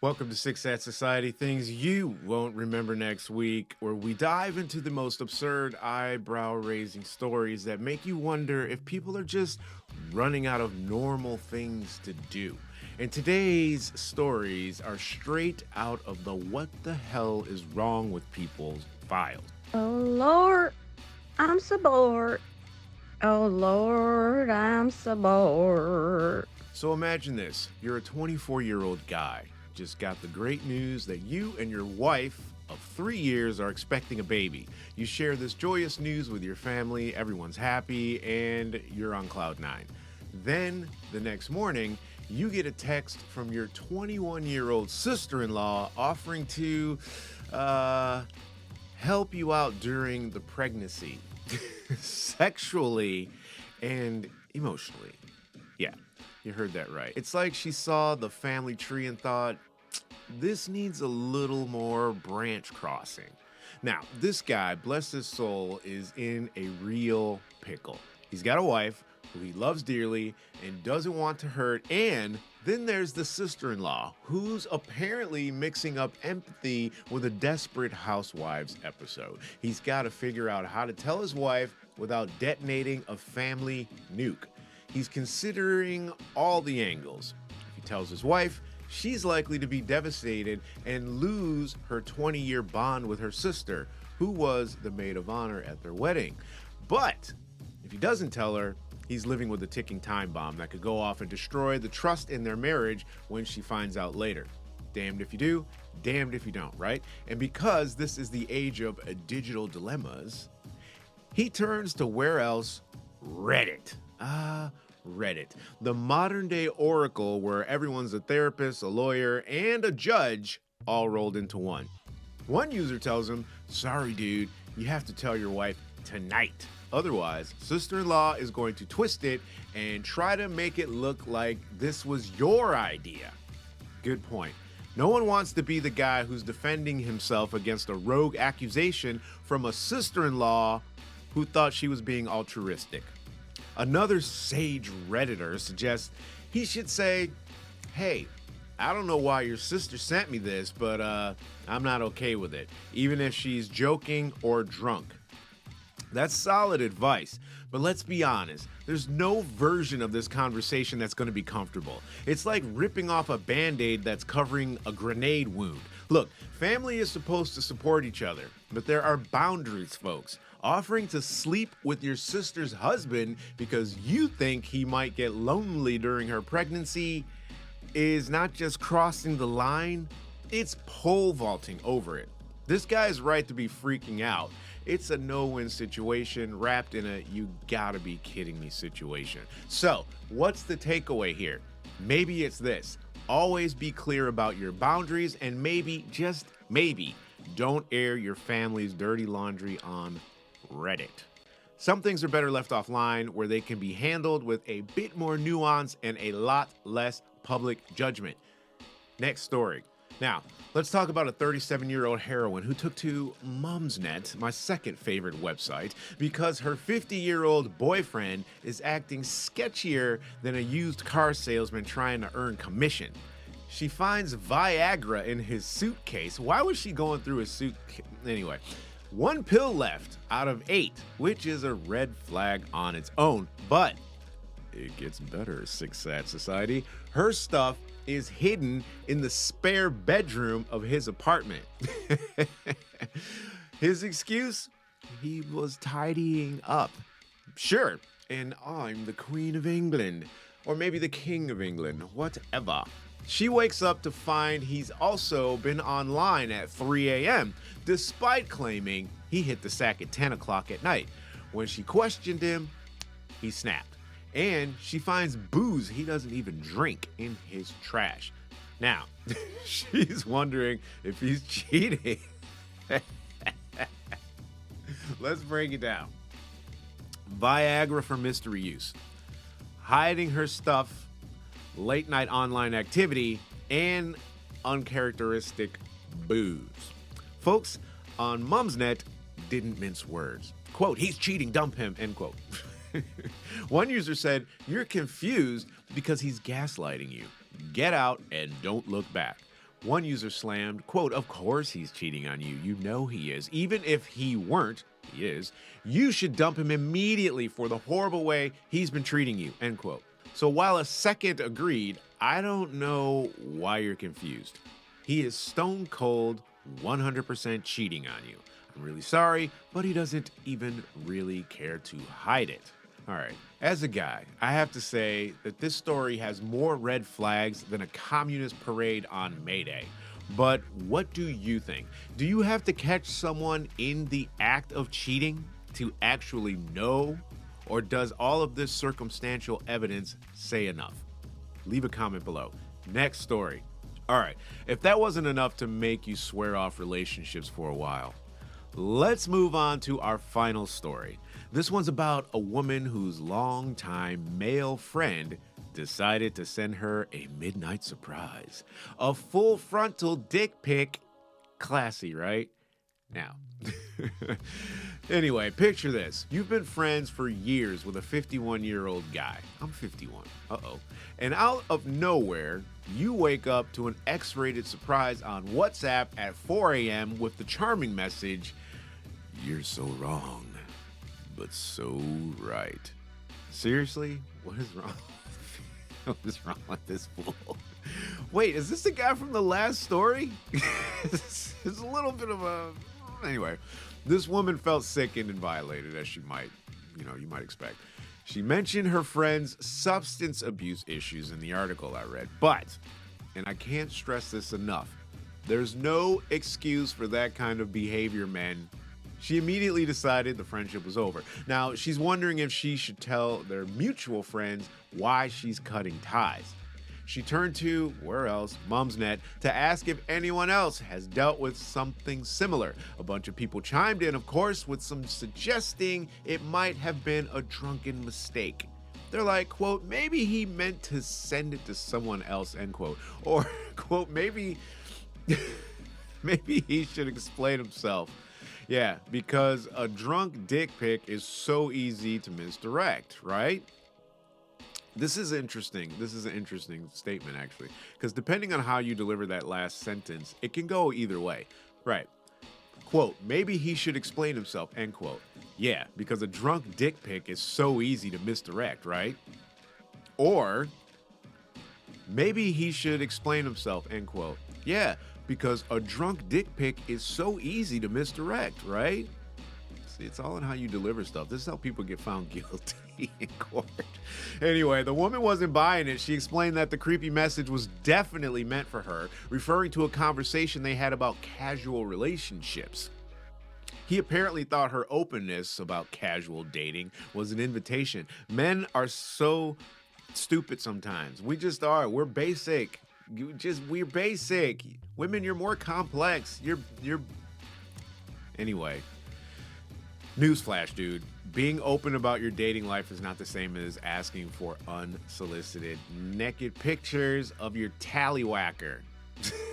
Welcome to Six at Society, things you won't remember next week, where we dive into the most absurd, eyebrow-raising stories that make you wonder if people are just running out of normal things to do. And today's stories are straight out of the What the Hell is Wrong with People's files. Oh Lord, I'm so bored. Oh Lord, I'm so bored. So imagine this, you're a 24-year-old guy, just got the great news that you and your wife of 3 years are expecting a baby. You share this joyous news with your family, everyone's happy, and you're on cloud nine. Then, the next morning, you get a text from your 21-year-old sister-in-law offering to, help you out during the pregnancy, sexually and emotionally. Yeah, you heard that right. It's like she saw the family tree and thought, this needs a little more branch crossing. Now, this guy, bless his soul, is in a real pickle. He's got a wife who he loves dearly and doesn't want to hurt, and then there's the sister-in-law, who's apparently mixing up empathy with a Desperate Housewives episode. He's got to figure out how to tell his wife without detonating a family nuke. He's considering all the angles. If he tells his wife, she's likely to be devastated and lose her 20-year bond with her sister, who was the maid of honor at their wedding. But if he doesn't tell her, he's living with a ticking time bomb that could go off and destroy the trust in their marriage when she finds out later. Damned if you do, damned if you don't, right? And because this is the age of digital dilemmas, he turns to where else? Reddit. Reddit, the modern day oracle where everyone's a therapist, a lawyer, and a judge all rolled into one. One user tells him, sorry dude, you have to tell your wife tonight. Otherwise, sister-in-law is going to twist it and try to make it look like this was your idea. Good point. No one wants to be the guy who's defending himself against a rogue accusation from a sister-in-law who thought she was being altruistic. Another sage Redditor suggests he should say, hey, I don't know why your sister sent me this, but I'm not okay with it, even if she's joking or drunk. That's solid advice, but let's be honest, there's no version of this conversation that's going to be comfortable. It's like ripping off a Band-Aid that's covering a grenade wound. Look, family is supposed to support each other, but there are boundaries, folks. Offering to sleep with your sister's husband because you think he might get lonely during her pregnancy is not just crossing the line, it's pole vaulting over it. This guy's right to be freaking out. It's a no-win situation wrapped in a you gotta be kidding me situation. So, what's the takeaway here? Maybe it's this. Always be clear about your boundaries and maybe, just maybe, don't air your family's dirty laundry on Reddit. Some things are better left offline where they can be handled with a bit more nuance and a lot less public judgment. Next story. Now, let's talk about a 37-year-old heroine who took to Mumsnet, my second favorite website, because her 50-year-old boyfriend is acting sketchier than a used car salesman trying to earn commission. She finds Viagra in his suitcase. Why was she going through his suitcase? Anyway, 1 pill left out of 8, which is a red flag on its own. But it gets better, Six Sad Society. Her stuff is hidden in the spare bedroom of his apartment. His excuse? He was tidying up. Sure, and I'm the Queen of England. Or maybe the King of England, whatever. She wakes up to find he's also been online at 3 a.m., despite claiming he hit the sack at 10 o'clock at night. When she questioned him, he snapped. And she finds booze he doesn't even drink in his trash. Now, she's wondering if he's cheating. Let's break it down. Viagra for mystery use. Hiding her stuff, late night online activity, and uncharacteristic booze. Folks on Mumsnet didn't mince words. Quote, he's cheating, dump him, end quote. One user said, you're confused because he's gaslighting you. Get out and don't look back. One user slammed, quote, "Of course he's cheating on you. You know he is. Even if he weren't, he is. You should dump him immediately for the horrible way he's been treating you," end quote. So while a second agreed, I don't know why you're confused. He is stone cold 100% cheating on you. I'm really sorry, but he doesn't even really care to hide it. All right, as a guy, I have to say that this story has more red flags than a communist parade on May Day. But what do you think? Do you have to catch someone in the act of cheating to actually know? Or does all of this circumstantial evidence say enough? Leave a comment below. Next story. All right, if that wasn't enough to make you swear off relationships for a while, let's move on to our final story. This one's about a woman whose longtime male friend decided to send her a midnight surprise. A full frontal dick pic. Classy, right? Now, anyway, picture this. You've been friends for years with a 51-year-old guy. I'm 51. Uh-oh. And out of nowhere, you wake up to an X-rated surprise on WhatsApp at 4 a.m. with the charming message, "You're so wrong, but so right." Seriously? What is wrong? What is wrong with this fool? Wait, is this the guy from the last story? It's a little bit of a... Anyway, this woman felt sickened and violated, as she might, you might expect. She mentioned her friend's substance abuse issues in the article I read, but, and I can't stress this enough, there's no excuse for that kind of behavior, men. She immediately decided the friendship was over. Now, she's wondering if she should tell their mutual friends why she's cutting ties. She turned to, where else, Mumsnet, to ask if anyone else has dealt with something similar. A bunch of people chimed in, of course, with some suggesting it might have been a drunken mistake. They're like, quote, "Maybe he meant to send it to someone else," end quote. Or, quote, maybe he should explain himself. Yeah, because a drunk dick pic is so easy to misdirect, right? This is interesting. This is an interesting statement, actually, because depending on how you deliver that last sentence, it can go either way. Right. Quote, "Maybe he should explain himself," end quote. Yeah, because a drunk dick pic is so easy to misdirect, right? Or, "Maybe he should explain himself," end quote. Yeah, because a drunk dick pic is so easy to misdirect, right? See, it's all in how you deliver stuff. This is how people get found guilty in court. Anyway, the woman wasn't buying it. She explained that the creepy message was definitely meant for her, referring to a conversation they had about casual relationships. He apparently thought her openness about casual dating was an invitation. Men are so stupid sometimes. We just are. We're basic. We're basic. Women, you're more complex. You're Anyway. Newsflash, dude. Being open about your dating life is not the same as asking for unsolicited naked pictures of your tallywhacker.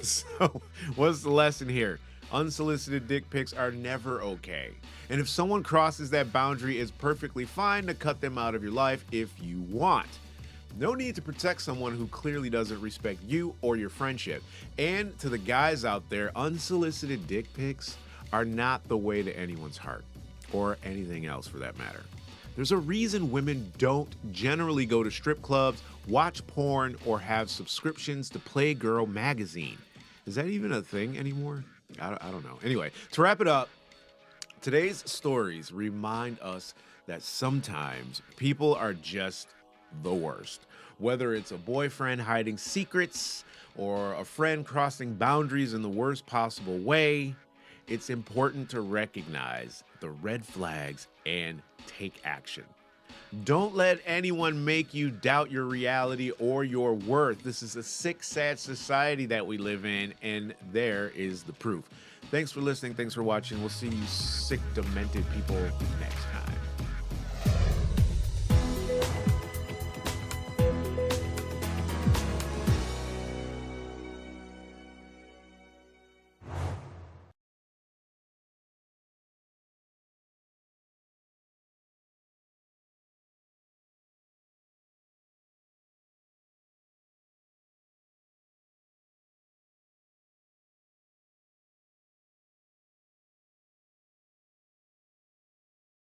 So, what's the lesson here? Unsolicited dick pics are never okay. And if someone crosses that boundary, it's perfectly fine to cut them out of your life if you want. No need to protect someone who clearly doesn't respect you or your friendship. And to the guys out there, unsolicited dick pics are not the way to anyone's heart. Or anything else for that matter. There's a reason women don't generally go to strip clubs, watch porn, or have subscriptions to Playgirl magazine. Is that even a thing anymore? I don't know. Anyway, to wrap it up, today's stories remind us that sometimes people are just the worst. Whether it's a boyfriend hiding secrets or a friend crossing boundaries in the worst possible way, it's important to recognize the red flags and take action. Don't let anyone make you doubt your reality or your worth. This is a sick, sad society that we live in, and there is the proof. Thanks for listening. Thanks for watching. We'll see you sick, demented people next.